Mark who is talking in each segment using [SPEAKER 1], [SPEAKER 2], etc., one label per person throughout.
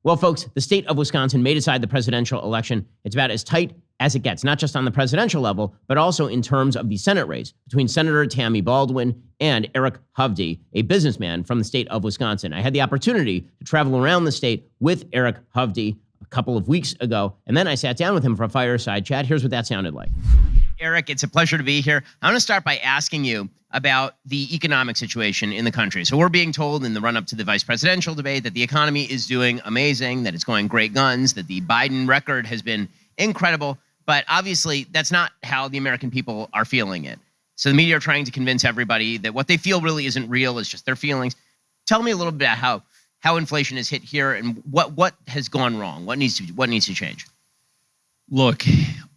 [SPEAKER 1] Well, folks, the state of Wisconsin may decide the presidential election. It's about as tight as it gets, not just on the presidential level, but also in terms of the Senate race between Senator Tammy Baldwin and Eric Hovde, a businessman from the state of Wisconsin. I had the opportunity to travel around the state with Eric Hovde a couple of weeks ago, and then I sat down with him for a fireside chat. Here's what that sounded like. Eric, it's a pleasure to be here. I want to start by asking you about the economic situation in the country. So we're being told in the run-up to the vice presidential debate that the economy is doing amazing, that it's going great guns, that the Biden record has been incredible. But obviously, that's not how the American people are feeling it. So the media are trying to convince everybody that what they feel really isn't real, it's just their feelings. Tell me a little bit about how inflation has hit here and what has gone wrong, what needs to change.
[SPEAKER 2] Look,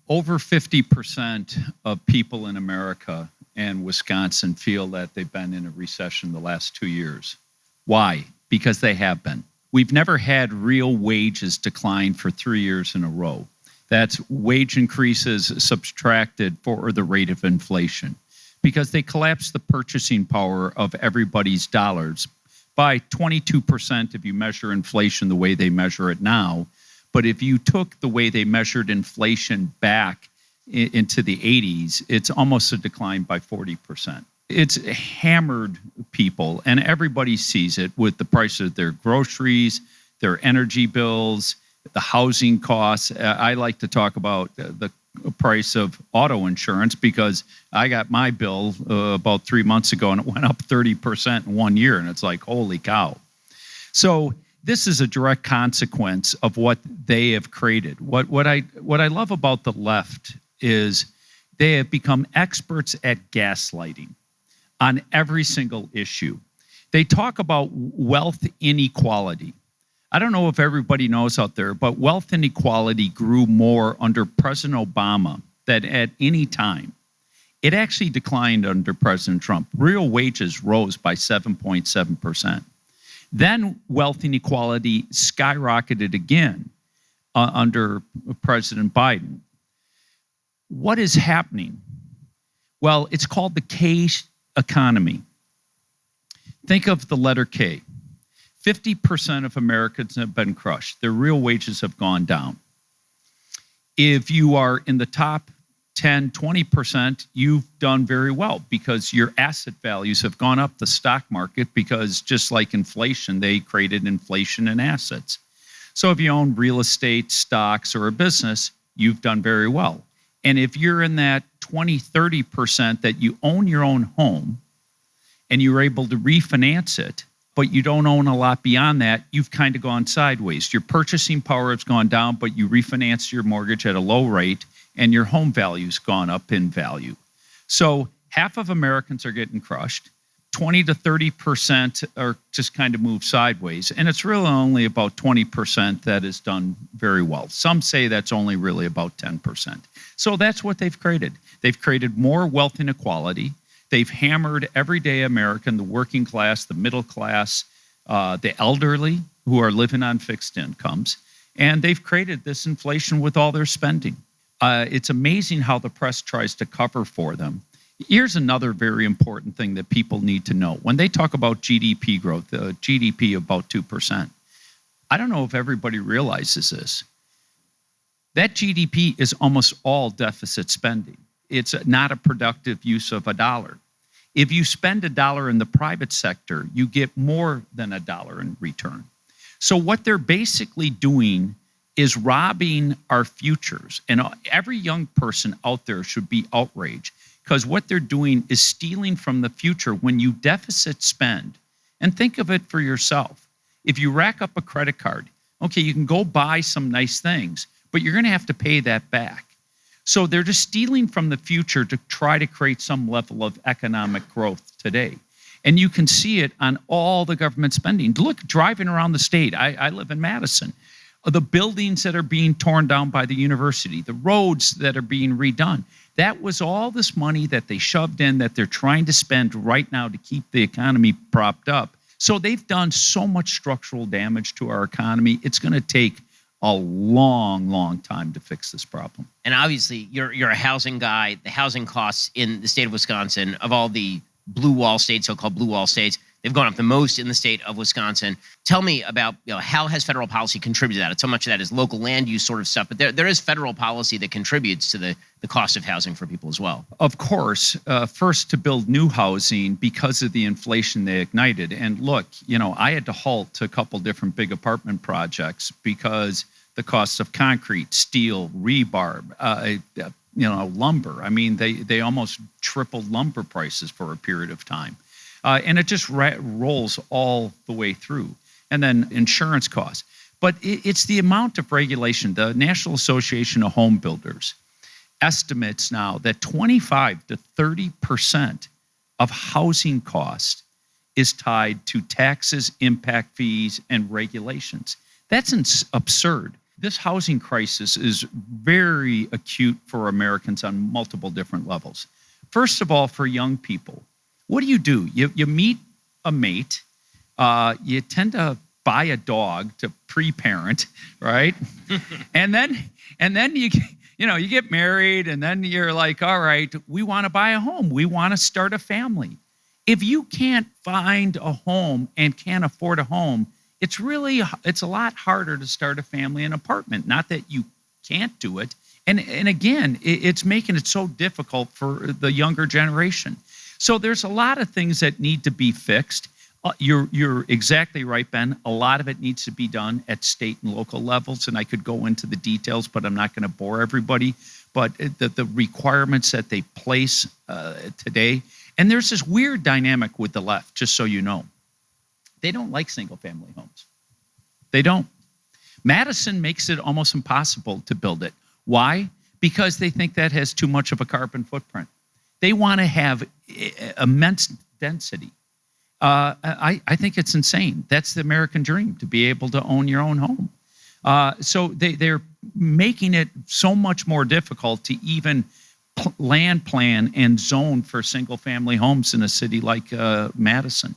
[SPEAKER 2] over 50% of people in America and Wisconsin feel that they've been in a recession the last 2 years. Why? Because they have been. We've never had real wages decline for 3 years in a row. That's wage increases subtracted for the rate of inflation, because they collapse the purchasing power of everybody's dollars by 22% if you measure inflation the way they measure it now. But if you took the way they measured inflation back into the 80s, it's almost a decline by 40%. It's hammered people, and everybody sees it with the price of their groceries, their energy bills, the housing costs. I like to talk about the price of auto insurance because I got my bill about 3 months ago and it went up 30% in 1 year, and it's like, holy cow. So this is a direct consequence of what they have created. What I love about the left is they have become experts at gaslighting on every single issue. They talk about wealth inequality. I don't know if everybody knows out there, but wealth inequality grew more under President Obama than at any time. It actually declined under President Trump. Real wages rose by 7.7%. Then wealth inequality skyrocketed again under President Biden. What is happening? Well, it's called the K economy. Think of the letter K. 50% of Americans have been crushed. Their real wages have gone down. If you are in the top 10, 20%, you've done very well because your asset values have gone up, the stock market, because just like inflation, they created inflation in assets. So if you own real estate, stocks, or a business, you've done very well. And if you're in that 20, 30% that you own your own home and you're able to refinance it, but you don't own a lot beyond that, you've kind of gone sideways. Your purchasing power has gone down, but you refinance your mortgage at a low rate and your home value's gone up in value. So half of Americans are getting crushed. 20 to 30% are just kind of moved sideways. And it's really only about 20% that is done very well. Some say that's only really about 10%. So that's what they've created. They've created more wealth inequality. They've hammered everyday American, the working class, the middle class, the elderly who are living on fixed incomes. And they've created this inflation with all their spending. It's amazing how the press tries to cover for them. Here's another very important thing that people need to know. When they talk about GDP growth, GDP about 2%, I don't know if everybody realizes this. That GDP is almost all deficit spending. It's not a productive use of a dollar. If you spend $1 in the private sector, you get more than $1 in return. So what they're basically doing is robbing our futures. And every young person out there should be outraged, because what they're doing is stealing from the future when you deficit spend. And think of it for yourself. If you rack up a credit card, okay, you can go buy some nice things, but you're going to have to pay that back. So they're just stealing from the future to try to create some level of economic growth today. And you can see it on all the government spending. Look, driving around the state, I live in Madison. The buildings that are being torn down by the university, the roads that are being redone, that was all this money that they shoved in that they're trying to spend right now to keep the economy propped up. So they've done so much structural damage to our economy. It's going to take a long, long time to fix this problem.
[SPEAKER 1] And obviously, you're a housing guy. The housing costs in the state of Wisconsin, of all the blue wall states, so-called blue wall states, They've gone up the most in the state of Wisconsin. Tell me about how has federal policy contributed to that? So much of that is local land use sort of stuff, but there is federal policy that contributes to the cost of housing for people as well.
[SPEAKER 2] Of course, first to build new housing because of the inflation they ignited. And look, I had to halt a couple different big apartment projects because the cost of concrete, steel, rebar, lumber. I mean, they almost tripled lumber prices for a period of time. And it just rolls all the way through. And then insurance costs. But it's the amount of regulation. The National Association of Home Builders estimates now that 25 to 30% of housing cost is tied to taxes, impact fees, and regulations. That's absurd. This housing crisis is very acute for Americans on multiple different levels. First of all, for young people, what do? You meet a mate. You tend to buy a dog to pre-parent, right? and then you get married, and then you're like, all right, we want to buy a home. We want to start a family. If you can't find a home and can't afford a home, it's a lot harder to start a family in an apartment. Not that you can't do it. And again, it's making it so difficult for the younger generation. So there's a lot of things that need to be fixed. You're exactly right, Ben. A lot of it needs to be done at state and local levels, and I could go into the details, but I'm not going to bore everybody. But the requirements that they place today, and there's this weird dynamic with the left, just so you know. They don't like single-family homes. They don't. Madison makes it almost impossible to build it. Why? Because they think that has too much of a carbon footprint. They want to have immense density. I think it's insane. That's the American dream, to be able to own your own home. So they're making it so much more difficult to even land plan and zone for single-family homes in a city like Madison.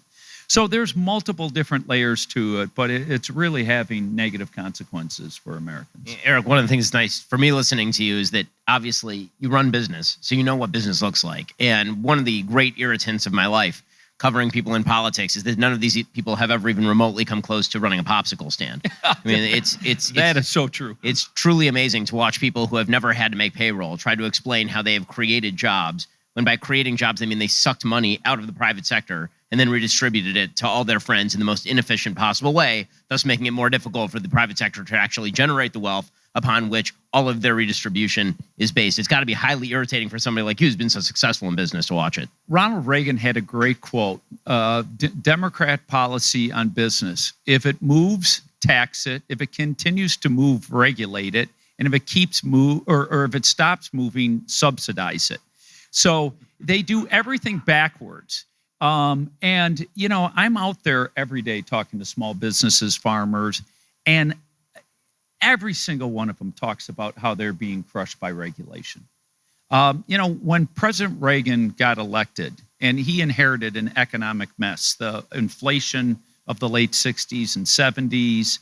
[SPEAKER 2] So there's multiple different layers to it, but it's really having negative consequences for Americans.
[SPEAKER 1] Eric, one of the things that's nice for me listening to you is that obviously you run business, so you know what business looks like. And one of the great irritants of my life covering people in politics is that none of these people have ever even remotely come close to running a popsicle stand. I mean,
[SPEAKER 2] that is so true.
[SPEAKER 1] It's truly amazing to watch people who have never had to make payroll try to explain how they have created jobs, when by creating jobs, they mean they sucked money out of the private sector and then redistributed it to all their friends in the most inefficient possible way, thus making it more difficult for the private sector to actually generate the wealth upon which all of their redistribution is based. It's got to be highly irritating for somebody like you who's been so successful in business to watch it.
[SPEAKER 2] Ronald Reagan had a great quote, Democrat policy on business. If it moves, tax it. If it continues to move, regulate it. And if it keeps or if it stops moving, subsidize it. So they do everything backwards. And, I'm out there every day talking to small businesses, farmers, and every single one of them talks about how they're being crushed by regulation. When President Reagan got elected and he inherited an economic mess, the inflation of the late 60s and 70s,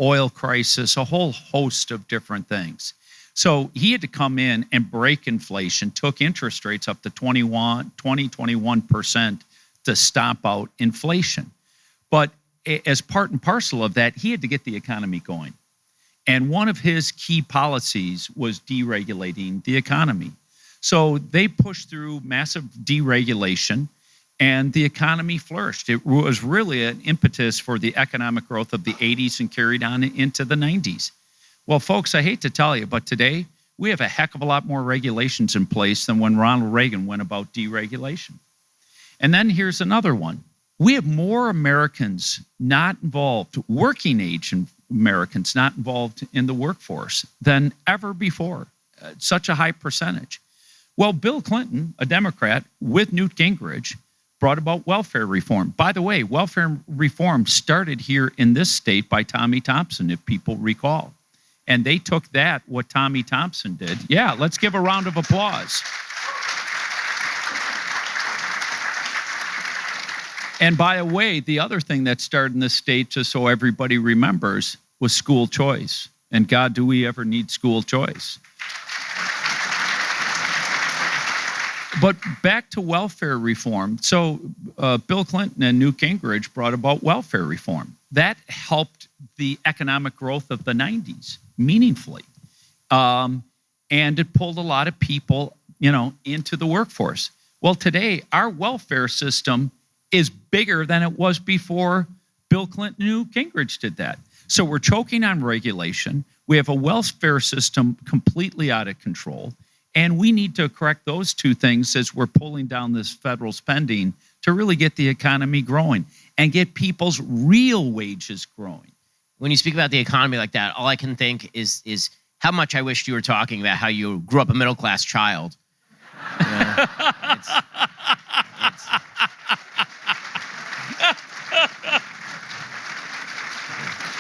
[SPEAKER 2] oil crisis, a whole host of different things. So he had to come in and break inflation, took interest rates up to 21% to stomp out inflation. But as part and parcel of that, he had to get the economy going. And one of his key policies was deregulating the economy. So they pushed through massive deregulation, and the economy flourished. It was really an impetus for the economic growth of the 80s and carried on into the 90s. Well, folks, I hate to tell you, but today we have a heck of a lot more regulations in place than when Ronald Reagan went about deregulation. And then here's another one. We have more Americans not involved, working age Americans not involved in the workforce than ever before, such a high percentage. Well, Bill Clinton, a Democrat, with Newt Gingrich, brought about welfare reform. By the way, welfare reform started here in this state by Tommy Thompson, if people recall. And they took what Tommy Thompson did. Yeah, let's give a round of applause. And by the way, the other thing that started in this state, just so everybody remembers, was school choice. And God, do we ever need school choice? But back to welfare reform. So Bill Clinton and Newt Gingrich brought about welfare reform. That helped the economic growth of the 90s meaningfully. And it pulled a lot of people, into the workforce. Well, today, our welfare system is bigger than it was before Bill Clinton and Newt Gingrich did that. So we're choking on regulation. We have a welfare system completely out of control. And we need to correct those two things as we're pulling down this federal spending to really get the economy growing and get people's real wages growing.
[SPEAKER 1] When you speak about the economy like that, all I can think is how much I wished you were talking about how you grew up a middle-class child.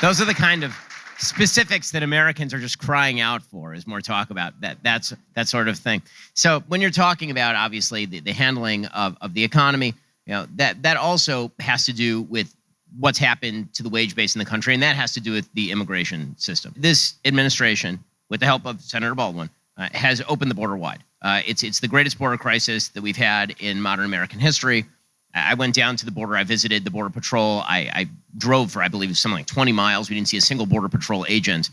[SPEAKER 1] Those are the kind of specifics that Americans are just crying out for, is more talk about that sort of thing. So when you're talking about, obviously, the handling of the economy, that also has to do with what's happened to the wage base in the country, and that has to do with the immigration system. This administration, with the help of Senator Baldwin, has opened the border wide. It's the greatest border crisis that we've had in modern American history. I went down to the border. I visited the Border Patrol. I drove for, I believe, something like 20 miles. We didn't see a single Border Patrol agent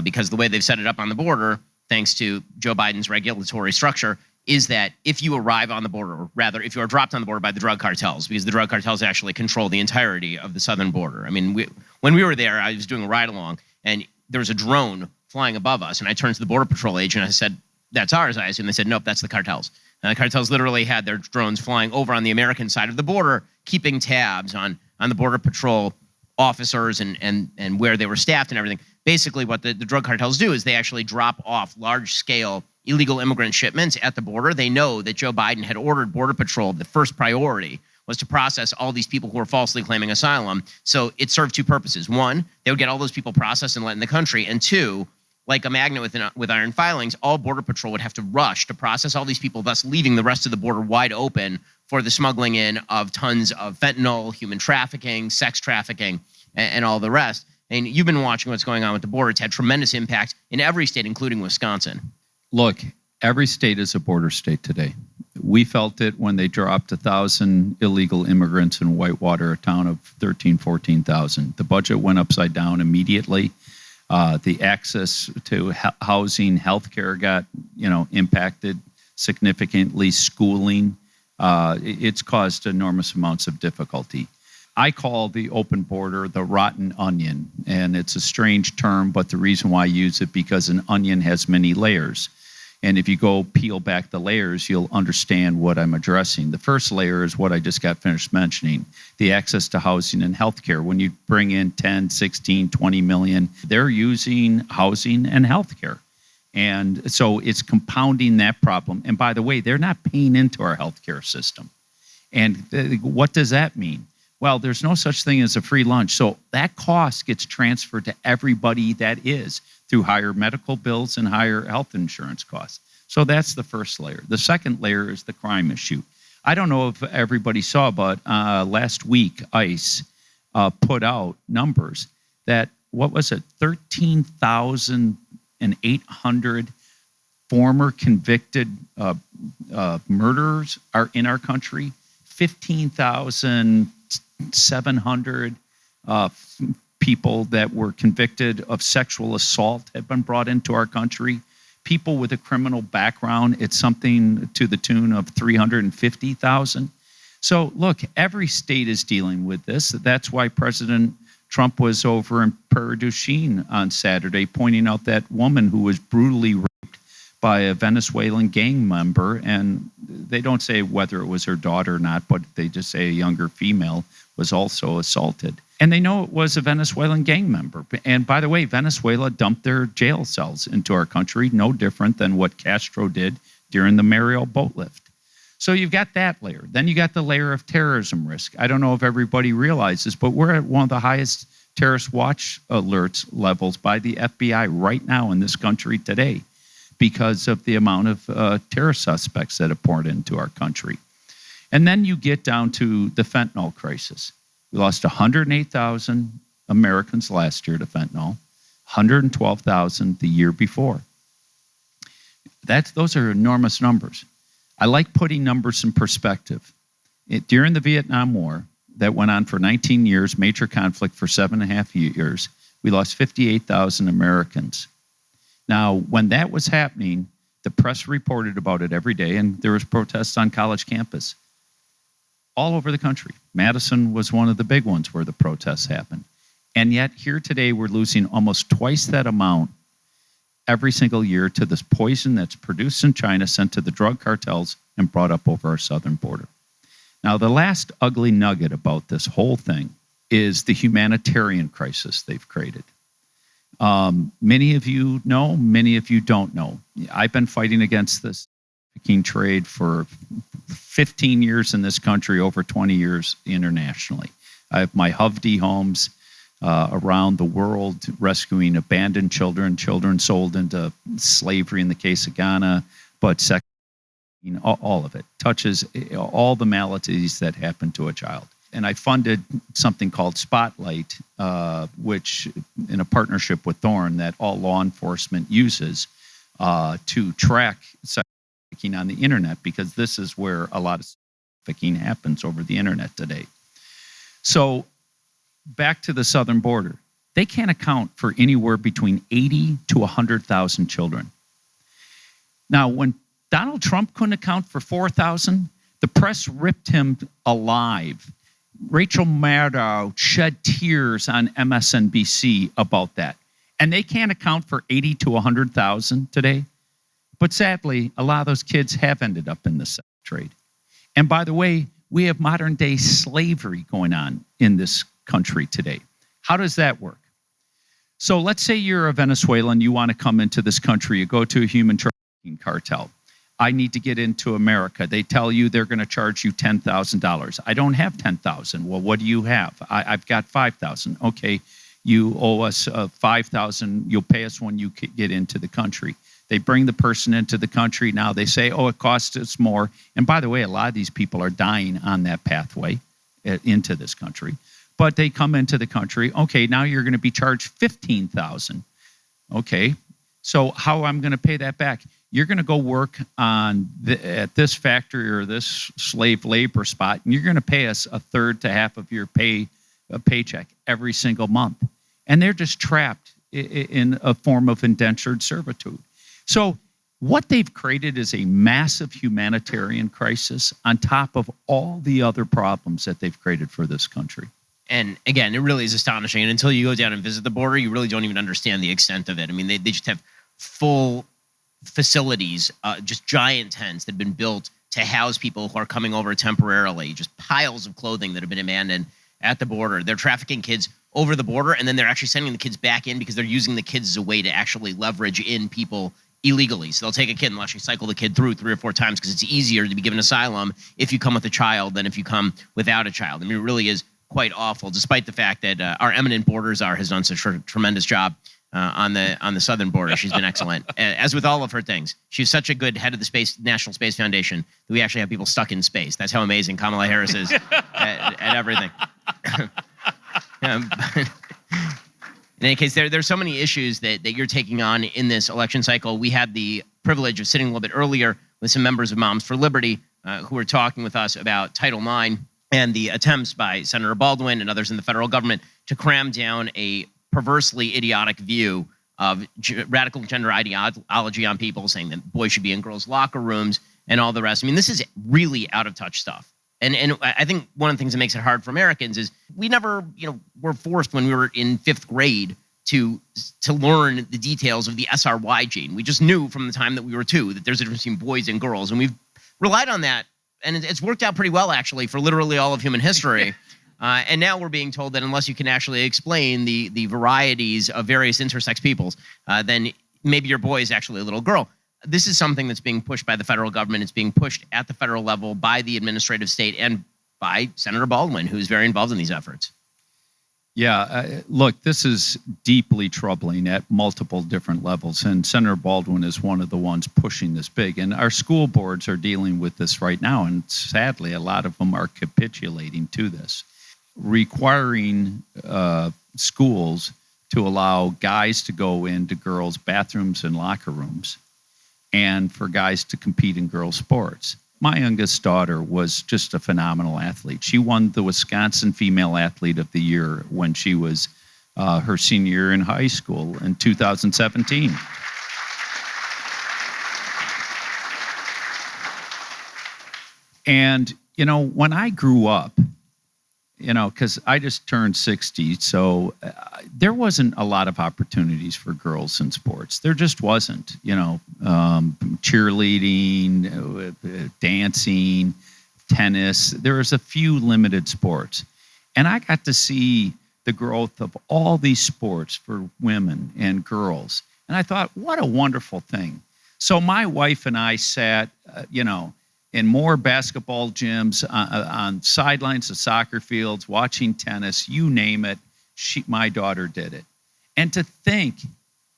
[SPEAKER 1] because the way they've set it up on the border, thanks to Joe Biden's regulatory structure, is that if you arrive on the border, or rather, if you are dropped on the border by the drug cartels, because the drug cartels actually control the entirety of the southern border. I mean, when we were there, I was doing a ride-along, and there was a drone flying above us, and I turned to the Border Patrol agent, and I said, "That's ours, I assume." They said, "Nope, that's the cartels." And the cartels literally had their drones flying over on the American side of the border, keeping tabs on the Border Patrol officers and where they were staffed and everything. Basically, what the drug cartels do is they actually drop off large-scale illegal immigrant shipments at the border. They know that Joe Biden had ordered Border Patrol, the first priority was to process all these people who were falsely claiming asylum. So it served two purposes. One, they would get all those people processed and let in the country. And two, like a magnet with iron filings, all Border Patrol would have to rush to process all these people, thus leaving the rest of the border wide open for the smuggling in of tons of fentanyl, human trafficking, sex trafficking, and all the rest. And you've been watching what's going on with the border. It's had tremendous impact in every state, including Wisconsin.
[SPEAKER 2] Look, every state is a border state today. We felt it when they dropped 1,000 illegal immigrants in Whitewater, a town of 13,000, 14,000. The budget went upside down immediately. The access to housing, healthcare got, impacted significantly. Schooling, it's caused enormous amounts of difficulty. I call the open border the rotten onion, and it's a strange term, but the reason why I use it because an onion has many layers. And if you go peel back the layers, you'll understand what I'm addressing. The first layer is what I just got finished mentioning, the access to housing and healthcare. When you bring in 10, 16, 20 million, they're using housing and healthcare. And so it's compounding that problem. And by the way, they're not paying into our healthcare system. And what does that mean? Well, there's no such thing as a free lunch. So that cost gets transferred to everybody that is through higher medical bills and higher health insurance costs. So that's the first layer. The second layer is the crime issue. I don't know if everybody saw, but last week, ICE put out numbers that, 13,800 former convicted murderers are in our country, 15,700 people that were convicted of sexual assault have been brought into our country. People with a criminal background, it's something to the tune of 350,000. So look, every state is dealing with this. That's why President Trump was over in Prairie du Chien on Saturday, pointing out that woman who was brutally raped by a Venezuelan gang member. And they don't say whether it was her daughter or not, but they just say a younger female was also assaulted. And they know it was a Venezuelan gang member. And by the way, Venezuela dumped their jail cells into our country, no different than what Castro did during the Mariel boat lift. So you've got that layer. Then you got the layer of terrorism risk. I don't know if everybody realizes, but we're at one of the highest terrorist watch alerts levels by the FBI right now in this country today because of the amount of terror suspects that have poured into our country. And then you get down to the fentanyl crisis. We lost 108,000 Americans last year to fentanyl, 112,000 the year before. Those are enormous numbers. I like putting numbers in perspective. During the Vietnam War, that went on for 19 years, major conflict for 7.5 years, we lost 58,000 Americans. Now, when that was happening, the press reported about it every day, and there was protests on college campus all over the country. Madison was one of the big ones where the protests happened. And yet here today, we're losing almost twice that amount every single year to this poison that's produced in China, sent to the drug cartels, and brought up over our southern border. Now, the last ugly nugget about this whole thing is the humanitarian crisis they've created. Many of you know, many of you don't know. I've been fighting against this trafficking trade for 15 years in this country, over 20 years internationally. I have my Hovde homes around the world rescuing abandoned children, children sold into slavery in the case of Ghana, but sex, all of it touches all the maladies that happen to a child. And I funded something called Spotlight, which in a partnership with Thorn, that all law enforcement uses to track sex trafficking on the internet, because this is where a lot of trafficking happens over the internet today. So back to the southern border, they can't account for anywhere between 80 to 100,000 children. Now, when Donald Trump couldn't account for 4,000, the press ripped him alive. Rachel Maddow shed tears on MSNBC about that. And they can't account for 80 to 100,000 today. But sadly, a lot of those kids have ended up in the sex trade. And by the way, we have modern day slavery going on in this country today. How does that work? So let's say you're a Venezuelan, you want to come into this country, you go to a human trafficking cartel. I need to get into America. They tell you they're going to charge you $10,000. I don't have $10,000. Well, what do you have? I've got $5,000. Okay, you owe us $5,000. You'll pay us when you get into the country. They bring the person into the country. Now they say, oh, it costs us more. And by the way, a lot of these people are dying on that pathway into this country. But they come into the country. Okay, now you're going to be charged $15,000. Okay, so how am I going to pay that back? You're going to go work at this factory or this slave labor spot, and you're going to pay us a third to half of your paycheck every single month. And they're just trapped in a form of indentured servitude. So what they've created is a massive humanitarian crisis on top of all the other problems that they've created for this country.
[SPEAKER 1] And again, it really is astonishing. And until you go down and visit the border, you really don't even understand the extent of it. I mean, they just have full facilities, just giant tents that have been built to house people who are coming over temporarily, just piles of clothing that have been abandoned at the border. They're trafficking kids over the border, and then they're actually sending the kids back in because they're using the kids as a way to actually leverage in people illegally. So they'll take a kid and they'll actually cycle the kid through 3 or 4 times because it's easier to be given asylum if you come with a child than if you come without a child. I mean, it really is quite awful, despite the fact that our eminent border czar has done such a tremendous job on the southern border. She's been excellent, as with all of her things. She's such a good head of the National Space Foundation that we actually have people stuck in space. That's how amazing Kamala Harris is at everything. In any case, there's so many issues that you're taking on in this election cycle. We had the privilege of sitting a little bit earlier with some members of Moms for Liberty who were talking with us about Title IX and the attempts by Senator Baldwin and others in the federal government to cram down a perversely idiotic view of radical gender ideology on people, saying that boys should be in girls' locker rooms and all the rest. I mean, this is really out of touch stuff. And I think one of the things that makes it hard for Americans is we never, were forced when we were in 5th grade to learn the details of the SRY gene. We just knew from the time that we were 2 that there's a difference between boys and girls. And we've relied on that. And it's worked out pretty well, actually, for literally all of human history. And now we're being told that unless you can actually explain the varieties of various intersex peoples, then maybe your boy is actually a little girl. This is something that's being pushed by the federal government. It's being pushed at the federal level by the administrative state and by Senator Baldwin, who's very involved in these efforts.
[SPEAKER 2] Yeah, look, this is deeply troubling at multiple different levels, and Senator Baldwin is one of the ones pushing this big. And our school boards are dealing with this right now, and sadly, a lot of them are capitulating to this, requiring schools to allow guys to go into girls' bathrooms and locker rooms, and for guys to compete in girls' sports. my youngest daughter was just a phenomenal athlete. She won the Wisconsin Female Athlete of the Year when she was her senior year in high school in 2017. And, when I grew up, because I just turned 60, so there wasn't a lot of opportunities for girls in sports. There just wasn't, cheerleading, dancing, tennis. There was a few limited sports. And I got to see the growth of all these sports for women and girls. And I thought, what a wonderful thing. So my wife and I sat, in more basketball gyms, on sidelines of soccer fields, watching tennis, you name it, my daughter did it. And to think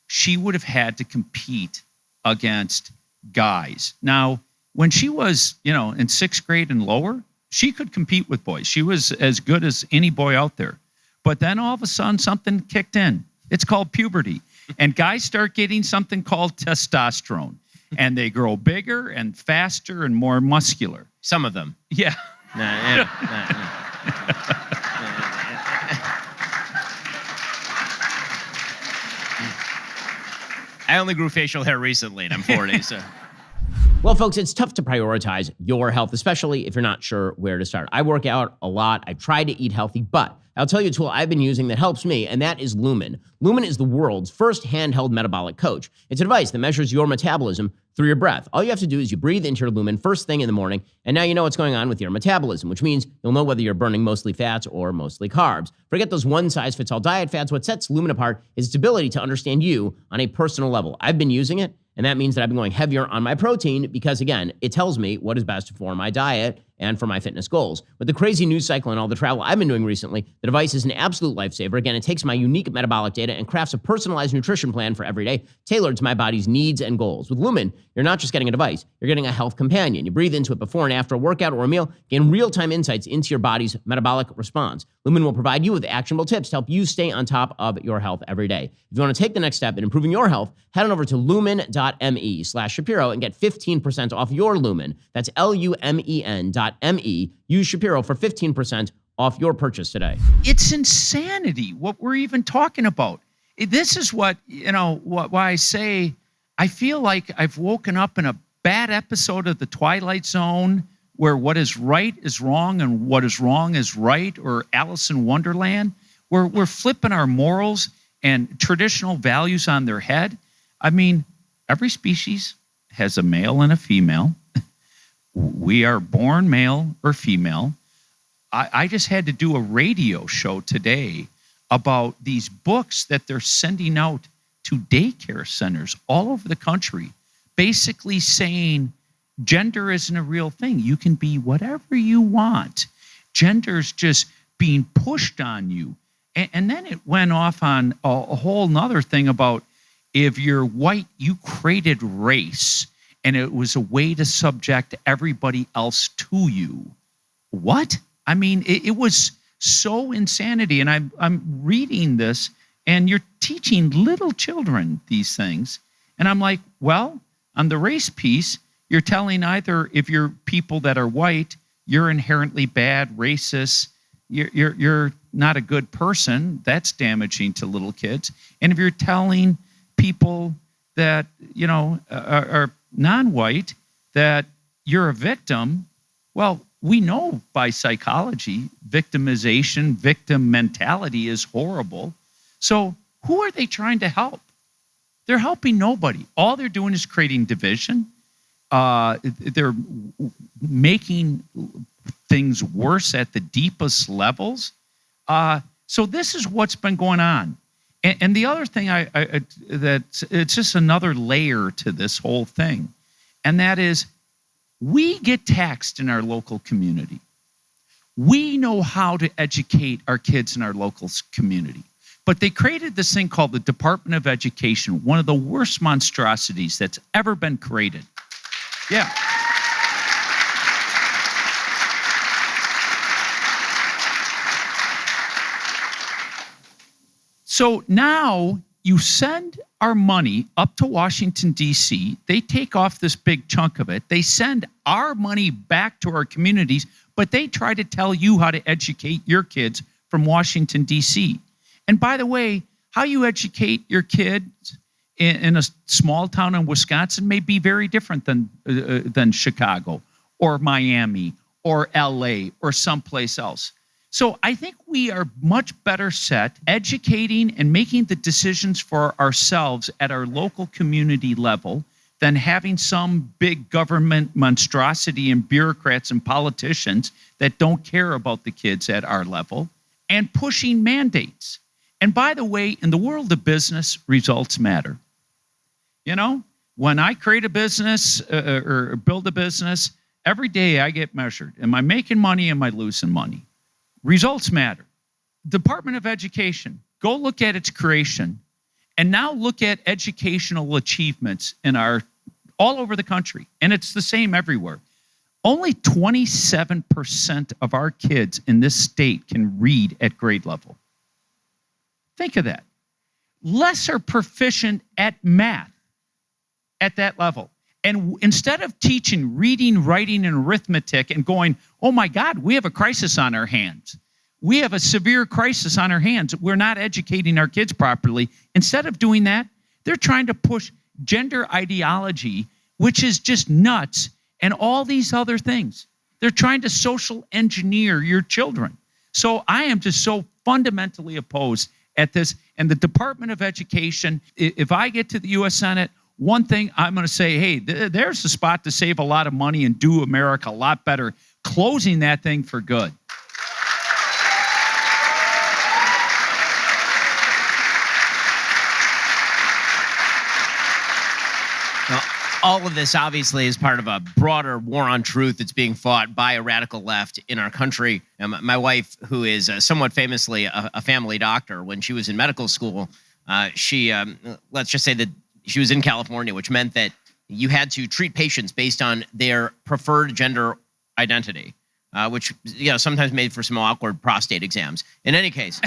[SPEAKER 2] she would have had to compete against guys. Now, when she was, in sixth grade and lower, she could compete with boys. She was as good as any boy out there. But then all of a sudden, something kicked in. It's called puberty. And guys start getting something called testosterone. And they grow bigger and faster and more muscular.
[SPEAKER 1] Some of them.
[SPEAKER 2] Yeah.
[SPEAKER 1] I only grew facial hair recently, and I'm 40, so. Well, folks, it's tough to prioritize your health, especially if you're not sure where to start. I work out a lot. I try to eat healthy, but I'll tell you a tool I've been using that helps me, and that is Lumen. Lumen is the world's first handheld metabolic coach. It's a device that measures your metabolism through your breath. All you have to do is you breathe into your Lumen first thing in the morning, and now you know what's going on with your metabolism, which means you'll know whether you're burning mostly fats or mostly carbs. Forget those one-size-fits-all diet fads. What sets Lumen apart is its ability to understand you on a personal level. I've been using it, and that means that I've been going heavier on my protein because, again, it tells me what is best for my diet and for my fitness goals. With the crazy news cycle and all the travel I've been doing recently, the device is an absolute lifesaver. Again, it takes my unique metabolic data and crafts a personalized nutrition plan for every day, tailored to my body's needs and goals. With Lumen, you're not just getting a device, you're getting a health companion. You breathe into it before and after a workout or a meal, gain real-time insights into your body's metabolic response. Lumen will provide you with actionable tips to help you stay on top of your health every day. If you want to take the next step in improving your health, head on over to lumen.me/Shapiro and get 15% off your Lumen. That's LUMEN.me. Use Shapiro for 15% off your purchase today.
[SPEAKER 2] It's insanity what we're even talking about. This is what, why I say I feel like I've woken up in a bad episode of The Twilight Zone where what is right is wrong and what is wrong is right, or Alice in Wonderland, where we're flipping our morals and traditional values on their head. I mean, every species has a male and a female. We are born male or female. I just had to do a radio show today about these books that they're sending out to daycare centers all over the country, basically saying gender isn't a real thing. You can be whatever you want. Gender's just being pushed on you. And then it went off on a whole nother thing about if you're white, you created race, and it was a way to subject everybody else to you. What? I mean, it was so insanity. And I'm reading this, and you're teaching little children these things. And I'm like, well, on the race piece, you're telling either if you're people that are white, you're inherently bad, racist, you're not a good person. That's damaging to little kids. And if you're telling people that, are non-white that you're a victim, well, we know by psychology, victimization, victim mentality is horrible. So who are they trying to help? They're helping nobody. All they're doing is creating division. They're making things worse at the deepest levels. So this is what's been going on. And the other thing that it's just another layer to this whole thing, and that is we get taxed in our local community. We know how to educate our kids in our local community. But they created this thing called the Department of Education, one of the worst monstrosities that's ever been created. Yeah. So now you send our money up to Washington, D.C. They take off this big chunk of it. They send our money back to our communities, but they try to tell you how to educate your kids from Washington, D.C. And by the way, how you educate your kids in a small town in Wisconsin may be very different than Chicago or Miami or LA or someplace else. So I think we are much better set educating and making the decisions for ourselves at our local community level than having some big government monstrosity and bureaucrats and politicians that don't care about the kids at our level and pushing mandates. And by the way, in the world of business, results matter. You know, when I create a business or build a business, every day I get measured. Am I making money? Am I losing money? Results matter. Department of Education, go look at its creation and now look at educational achievements in all over the country. And it's the same everywhere. Only 27% of our kids in this state can read at grade level. Think of that. Less are proficient at math at that level. And instead of teaching reading, writing, and arithmetic and going, oh my God, we have a crisis on our hands. We have a severe crisis on our hands. We're not educating our kids properly. Instead of doing that, they're trying to push gender ideology, which is just nuts, and all these other things. They're trying to social engineer your children. So I am just so fundamentally opposed at this. And the Department of Education, if I get to the U.S. Senate, one thing I'm going to say, hey, there's the spot to save a lot of money and do America a lot better, closing that thing for good.
[SPEAKER 1] All of this obviously is part of a broader war on truth that's being fought by a radical left in our country. And my wife, who is somewhat famously a family doctor, when she was in medical school, she, let's just say that she was in California, which meant that you had to treat patients based on their preferred gender identity, which sometimes made for some awkward prostate exams. In any case,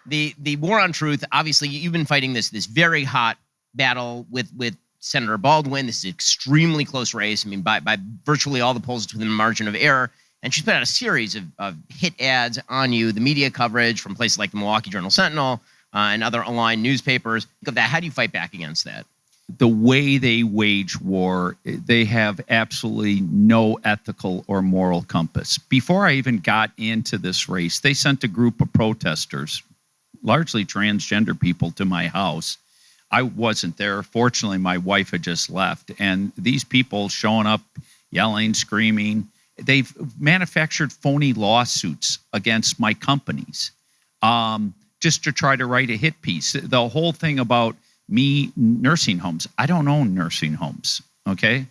[SPEAKER 1] the war on truth, obviously, you've been fighting this very hot battle with Senator Baldwin. This is an extremely close race. I mean, by virtually all the polls, it's within a margin of error. And she's put out a series of hit ads on you, the media coverage from places like the Milwaukee Sentinel and other aligned newspapers. Think of that. How do you fight back against that?
[SPEAKER 2] The way they wage war, they have absolutely no ethical or moral compass. Before I even got into this race, they sent a group of protesters, largely transgender people, to my house. I wasn't there. Fortunately, my wife had just left. And these people showing up, yelling, screaming, they've manufactured phony lawsuits against my companies just to try to write a hit piece. The whole thing about me, nursing homes. I don't own nursing homes, okay?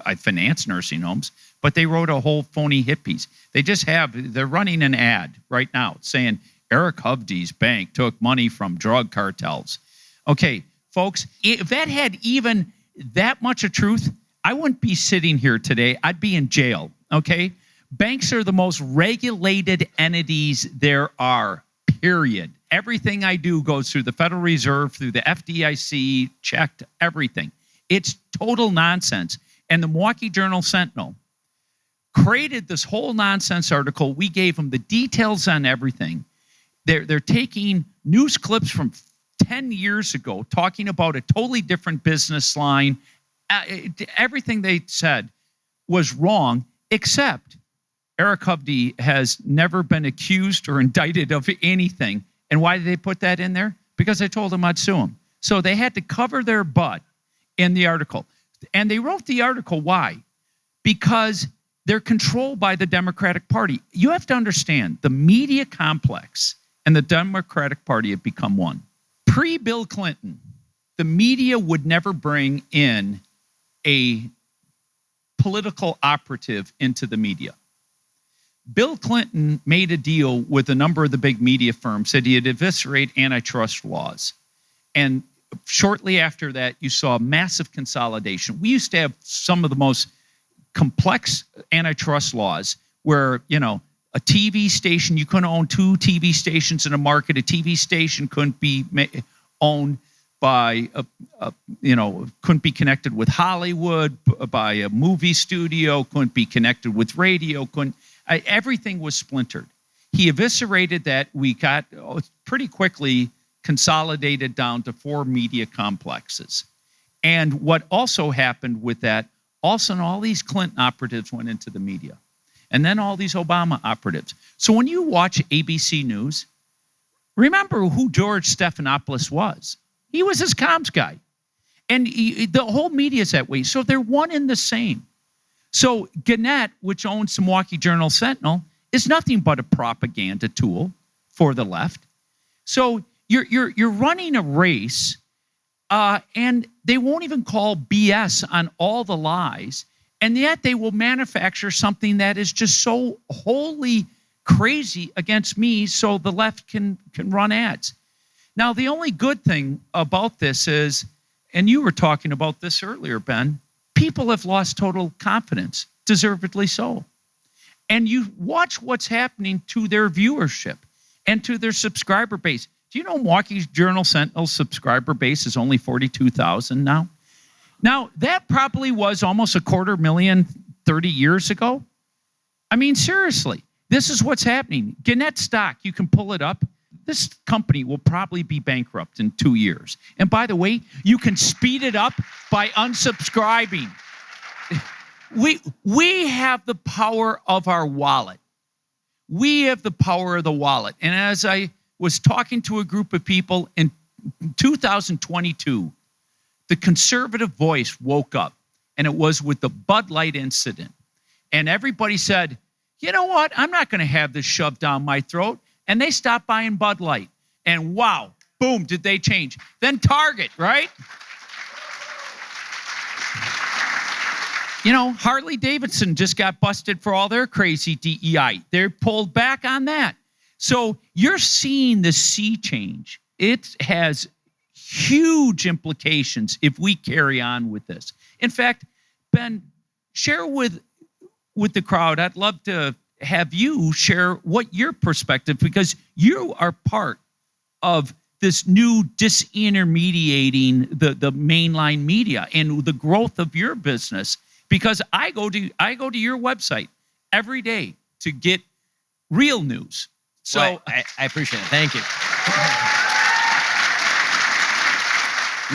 [SPEAKER 2] I finance nursing homes, but they wrote a whole phony hit piece. They're running an ad right now saying, Eric Hovde's bank took money from drug cartels. Okay, folks, if that had even that much of truth, I wouldn't be sitting here today. I'd be in jail, okay? Banks are the most regulated entities there are, period. Everything I do goes through the Federal Reserve, through the FDIC, checked everything. It's total nonsense. And the Milwaukee Sentinel created this whole nonsense article. We gave them the details on everything. They're taking news clips from 10 years ago, talking about a totally different business line. Everything they said was wrong, except Eric Hovde has never been accused or indicted of anything. And why did they put that in there? Because I told them I'd sue them. So they had to cover their butt in the article. And they wrote the article, why? Because they're controlled by the Democratic Party. You have to understand, the media complex and the Democratic Party have become one. Pre-Bill Clinton, the media would never bring in a political operative into the media. Bill Clinton made a deal with a number of the big media firms, said he'd eviscerate antitrust laws. And shortly after that, you saw massive consolidation. We used to have some of the most complex antitrust laws where, a TV station, you couldn't own 2 TV stations in a market. A TV station couldn't be owned by couldn't be connected with Hollywood, by a movie studio, couldn't be connected with radio, everything was splintered. He eviscerated that. We got pretty quickly consolidated down to 4 media complexes. And what also happened with that, also all these Clinton operatives went into the media. And then all these Obama operatives. So when you watch ABC News, remember who George Stephanopoulos was. He was his comms guy. And the whole media is that way. So they're one and the same. So Gannett, which owns the Milwaukee Journal Sentinel, is nothing but a propaganda tool for the left. So you're running a race, and they won't even call BS on all the lies, and yet they will manufacture something that is just so wholly crazy against me so the left can run ads. Now, the only good thing about this is, and you were talking about this earlier, Ben, people have lost total confidence, deservedly so. And you watch what's happening to their viewership and to their subscriber base. Do you know Milwaukee Journal Sentinel's subscriber base is only 42,000 now? Now, that probably was almost 250,000 30 years ago. I mean, seriously, this is what's happening. Gannett stock, you can pull it up. This company will probably be bankrupt in 2 years. And by the way, you can speed it up by unsubscribing. We have the power of our wallet. We have the power of the wallet. And as I was talking to a group of people in 2022, the conservative voice woke up, and it was with the Bud Light incident. And everybody said, you know what? I'm not going to have this shoved down my throat. And they stopped buying Bud Light. And wow, boom, did they change. Then Target, right? You know, Harley Davidson just got busted for all their crazy DEI. They're pulled back on that. So you're seeing the sea change. It has huge implications if we carry on with this. In fact, Ben, share with the crowd. I'd love to have you share what your perspective, because you are part of this new disintermediating the mainline media and the growth of your business. Because I go to your website every day to get real news. So
[SPEAKER 1] well, I appreciate it. Thank you.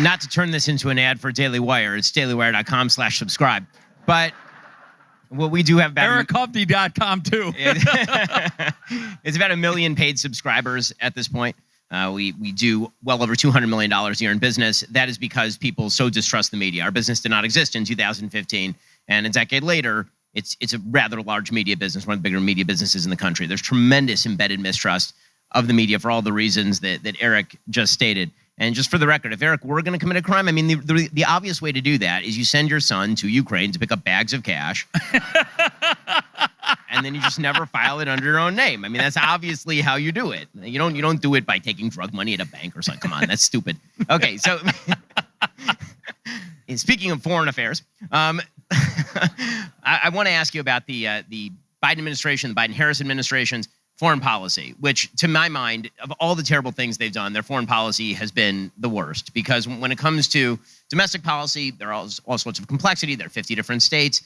[SPEAKER 1] Not to turn this into an ad for Daily Wire, it's dailywire.com/subscribe. But what we do have about
[SPEAKER 2] EricHovde.com too.
[SPEAKER 1] It's about 1 million paid subscribers at this point. We do well over $200 million a year in business. That is because people so distrust the media. Our business did not exist in 2015, and a decade later, it's a rather large media business, one of the bigger media businesses in the country. There's tremendous embedded mistrust of the media for all the reasons that Eric just stated. And just for the record, if Eric were going to commit a crime, I mean, the obvious way to do that is you send your son to Ukraine to pick up bags of cash, and then you just never file it under your own name. I mean, that's obviously how you do it. You don't do it by taking drug money at a bank or something. Come on, that's stupid. Okay, so speaking of foreign affairs, I want to ask you about the Biden administration, the Biden-Harris administration's foreign policy, which, to my mind, of all the terrible things they've done, their foreign policy has been the worst. Because when it comes to domestic policy, there are all sorts of complexity. There are 50 different states,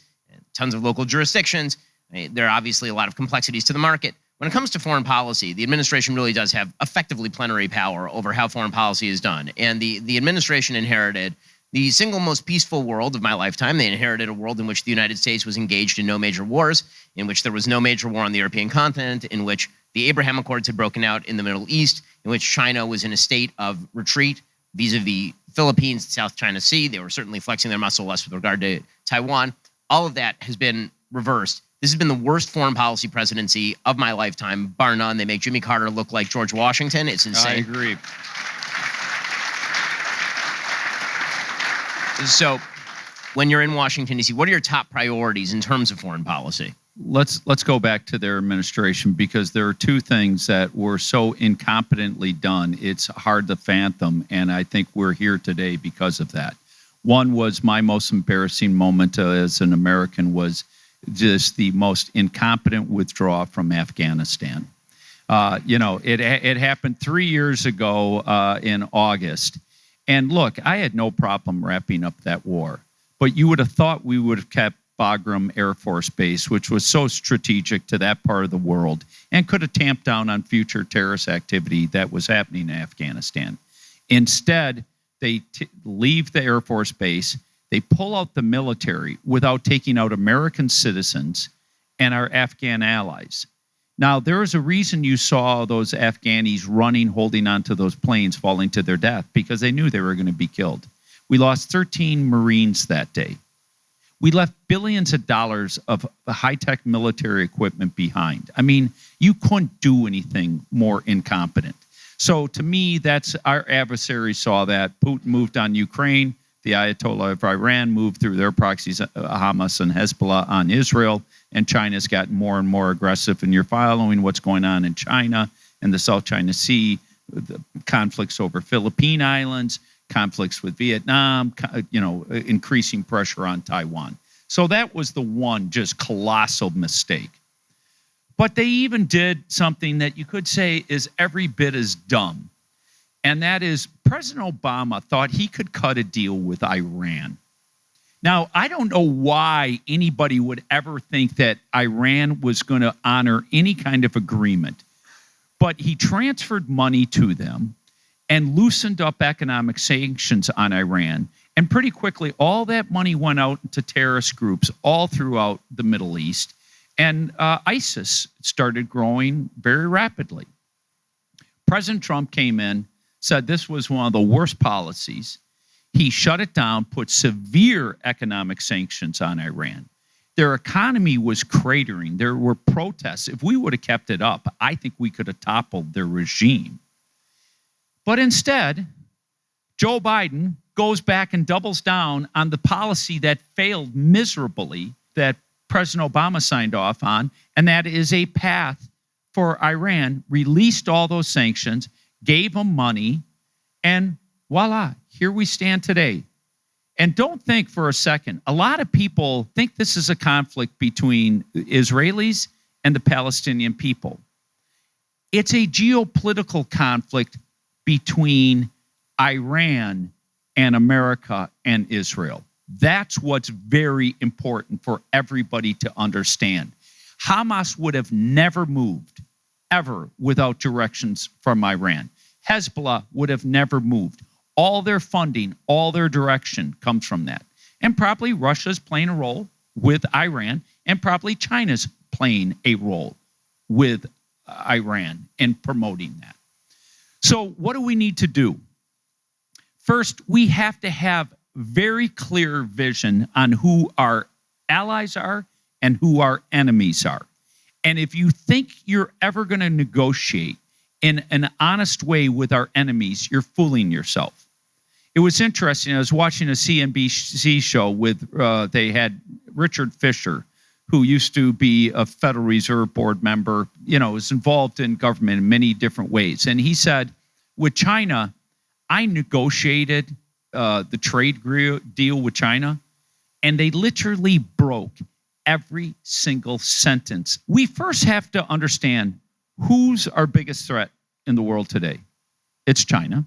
[SPEAKER 1] tons of local jurisdictions. There are obviously a lot of complexities to the market. When it comes to foreign policy, the administration really does have effectively plenary power over how foreign policy is done. And the administration inherited the single most peaceful world of my lifetime. They inherited a world in which the United States was engaged in no major wars, in which there was no major war on the European continent, in which the Abraham Accords had broken out in the Middle East, in which China was in a state of retreat vis-a-vis Philippines, South China Sea. They were certainly flexing their muscle less with regard to Taiwan. All of that has been reversed. This has been the worst foreign policy presidency of my lifetime, bar none. They make Jimmy Carter look like George Washington. It's insane.
[SPEAKER 2] I agree.
[SPEAKER 1] So when you're in Washington, D.C., what are your top priorities in terms of foreign policy?
[SPEAKER 2] Let's go back to their administration, because there are two things that were so incompetently done. It's hard to fathom, and I think we're here today because of that. One was my most embarrassing moment as an American was just the most incompetent withdrawal from Afghanistan. It happened 3 years ago in August. And look, I had no problem wrapping up that war. But you would have thought we would have kept Bagram Air Force Base, which was so strategic to that part of the world, and could have tamped down on future terrorist activity that was happening in Afghanistan. Instead, they leave the Air Force Base. They pull out the military without taking out American citizens and our Afghan allies. Now, there is a reason you saw those Afghanis running, holding onto those planes, falling to their death, because they knew they were going to be killed. We lost 13 Marines that day. We left billions of dollars of high-tech military equipment behind. I mean, you couldn't do anything more incompetent. So to me, that's our adversaries saw that. Putin moved on Ukraine. The Ayatollah of Iran moved through their proxies, Hamas and Hezbollah, on Israel. And China's gotten more and more aggressive. And you're following what's going on in China and the South China Sea, the conflicts over Philippine Islands, conflicts with Vietnam, increasing pressure on Taiwan. So that was the one just colossal mistake. But they even did something that you could say is every bit as dumb. And that is President Obama thought he could cut a deal with Iran. Now, I don't know why anybody would ever think that Iran was going to honor any kind of agreement. But he transferred money to them and loosened up economic sanctions on Iran. And pretty quickly, all that money went out to terrorist groups all throughout the Middle East. And ISIS started growing very rapidly. President Trump came in, said this was one of the worst policies. He shut it down, put severe economic sanctions on Iran. Their economy was cratering. There were protests. If we would have kept it up, I think we could have toppled their regime. But instead, Joe Biden goes back and doubles down on the policy that failed miserably that President Obama signed off on, and that is a path for Iran, released all those sanctions, gave them money, and voila, here we stand today. And don't think for a second, a lot of people think this is a conflict between Israelis and the Palestinian people. It's a geopolitical conflict between Iran and America and Israel. That's what's very important for everybody to understand. Hamas would have never moved, ever, without directions from Iran. Hezbollah would have never moved. All their funding, all their direction comes from that. And probably Russia's playing a role with Iran, and probably China's playing a role with Iran in promoting that. So what do we need to do? First, we have to have very clear vision on who our allies are and who our enemies are. And if you think you're ever going to negotiate in an honest way with our enemies, you're fooling yourself. It was interesting. I was watching a CNBC show with, they had Richard Fisher, who used to be a Federal Reserve Board member, was involved in government in many different ways. And he said, with China, I negotiated the trade deal with China, and they literally broke every single sentence. We first have to understand who's our biggest threat in the world today. It's China.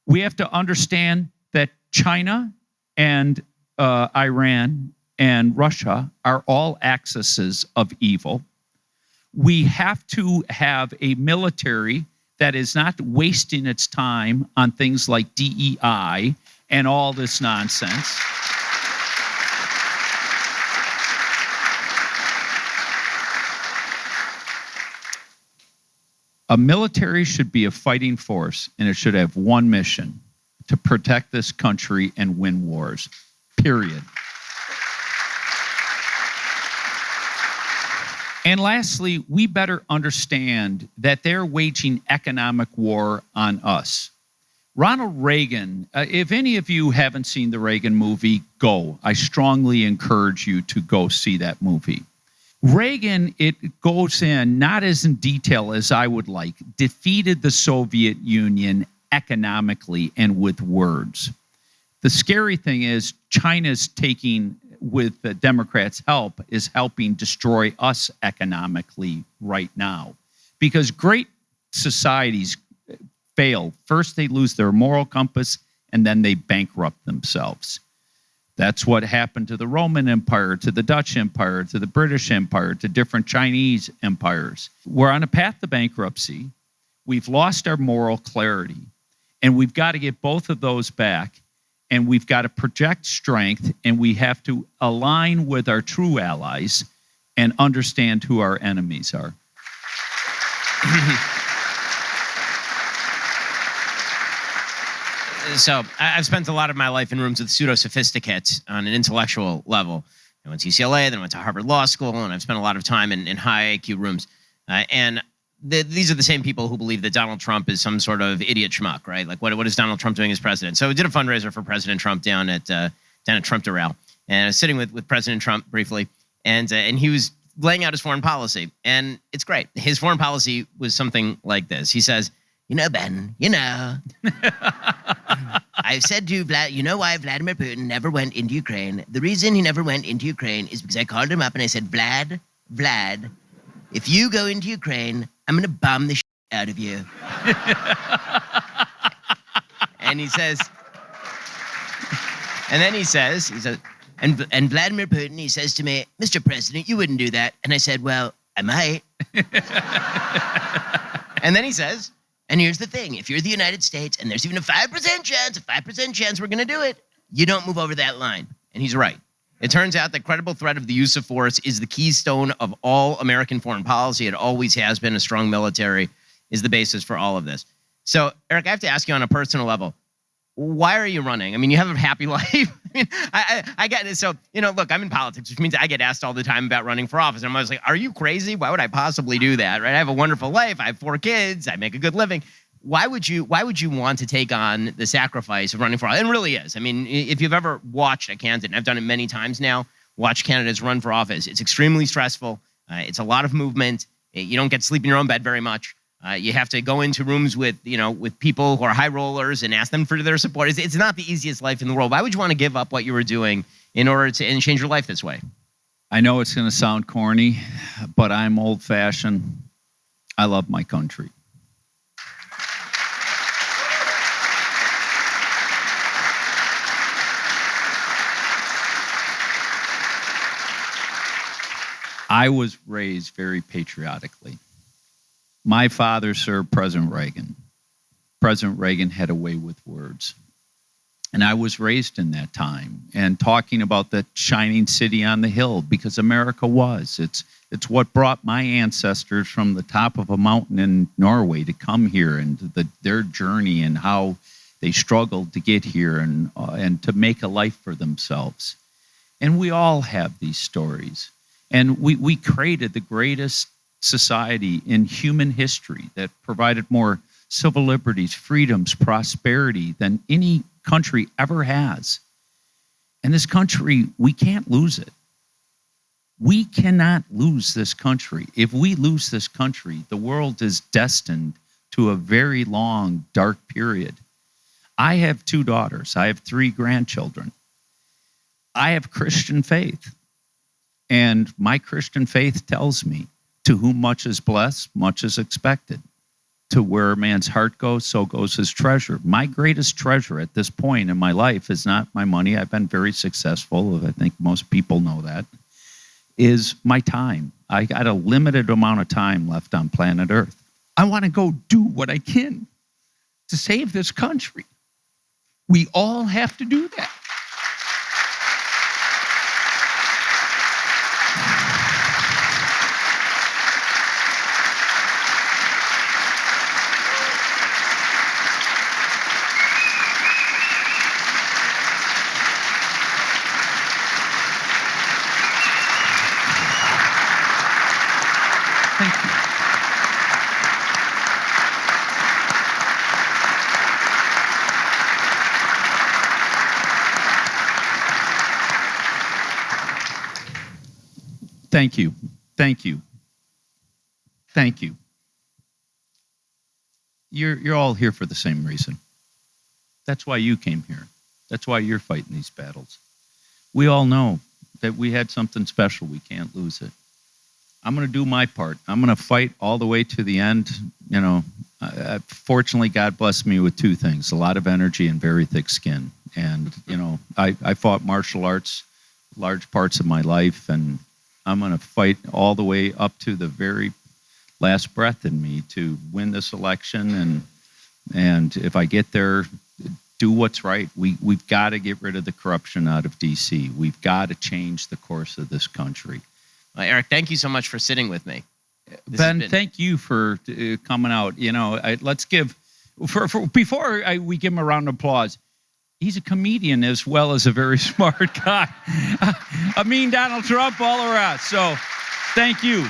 [SPEAKER 2] We have to understand that China and Iran and Russia are all axes of evil. We have to have a military that is not wasting its time on things like DEI and all this nonsense. A military should be a fighting force, and it should have one mission: to protect this country and win wars, period. And lastly, we better understand that they're waging economic war on us. Ronald Reagan, if any of you haven't seen the Reagan movie, go. I strongly encourage you to go see that movie. Reagan, it goes in, not as in detail as I would like, defeated the Soviet Union economically and with words. The scary thing is China's taking with the Democrats' help, is helping destroy us economically right now. Because great societies fail. First, they lose their moral compass, and then they bankrupt themselves. That's what happened to the Roman Empire, to the Dutch Empire, to the British Empire, to different Chinese empires. We're on a path to bankruptcy. We've lost our moral clarity, and we've got to get both of those back, and we've got to project strength, and we have to align with our true allies and understand who our enemies are.
[SPEAKER 1] So I've spent a lot of my life in rooms with pseudo-sophisticates on an intellectual level. I went to UCLA, then I went to Harvard Law School, and I've spent a lot of time in high IQ rooms. These are the same people who believe that Donald Trump is some sort of idiot schmuck, right? Like, what is Donald Trump doing as president? So we did a fundraiser for President Trump down at Trump Doral, and I was sitting with President Trump briefly, and he was laying out his foreign policy, and it's great. His foreign policy was something like this. He says, "You know, Ben, you know, I've said to Vlad, you know why Vladimir Putin never went into Ukraine? The reason he never went into Ukraine is because I called him up and I said, Vlad, if you go into Ukraine, I'm going to bomb the shit out of you." And he says, and Vladimir Putin, he says to me, "Mr. President, you wouldn't do that." And I said, "Well, I might." And then he says, "And here's the thing, if you're the United States and there's even a 5% chance we're going to do it, you don't move over that line." And he's right. It turns out that credible threat of the use of force is the keystone of all American foreign policy. It always has been. A strong military is the basis for all of this. So, Eric, I have to ask you on a personal level, why are you running? I mean, you have a happy life. I mean, I get it. So, look, I'm in politics, which means I get asked all the time about running for office. And I'm always like, are you crazy? Why would I possibly do that, right? I have a wonderful life. I have 4 kids. I make a good living. Why would you want to take on the sacrifice of running for office? It really is. I mean, if you've ever watched a candidate, and I've done it many times now, watch candidates run for office, it's extremely stressful. It's a lot of movement. You don't get to sleep in your own bed very much. You have to go into rooms with people who are high rollers and ask them for their support. It's not the easiest life in the world. Why would you want to give up what you were doing in order to change your life this way?
[SPEAKER 2] I know it's going to sound corny, but I'm old-fashioned. I love my country. I was raised very patriotically. My father served President Reagan. President Reagan had a way with words. And I was raised in that time and talking about the shining city on the hill, because America was. It's what brought my ancestors from the top of a mountain in Norway to come here, and their journey and how they struggled to get here and to make a life for themselves. And we all have these stories. And we created the greatest society in human history that provided more civil liberties, freedoms, prosperity than any country ever has. And this country, we can't lose it. We cannot lose this country. If we lose this country, the world is destined to a very long, dark period. I have 2 daughters. I have 3 grandchildren. I have Christian faith. And my Christian faith tells me, to whom much is blessed, much is expected. To where a man's heart goes, so goes his treasure. My greatest treasure at this point in my life is not my money. I've been very successful. I think most people know that. Is my time. I got a limited amount of time left on planet Earth. I want to go do what I can to save this country. We all have to do that. Thank you. Thank you. Thank you. You're all here for the same reason. That's why you came here. That's why you're fighting these battles. We all know that we had something special. We can't lose it. I'm going to do my part. I'm going to fight all the way to the end. Fortunately, God blessed me with two things: a lot of energy and very thick skin. And I fought martial arts large parts of my life, and I'm going to fight all the way up to the very last breath in me to win this election. And if I get there, do what's right. We've got to get rid of the corruption out of D.C. We've got to change the course of this country.
[SPEAKER 1] Well, Eric, thank you so much for sitting with me.
[SPEAKER 2] Ben, thank you for coming out. Let's give, before we give him a round of applause, he's a comedian as well as a very smart guy. A mean Donald Trump, all the rest. So thank you.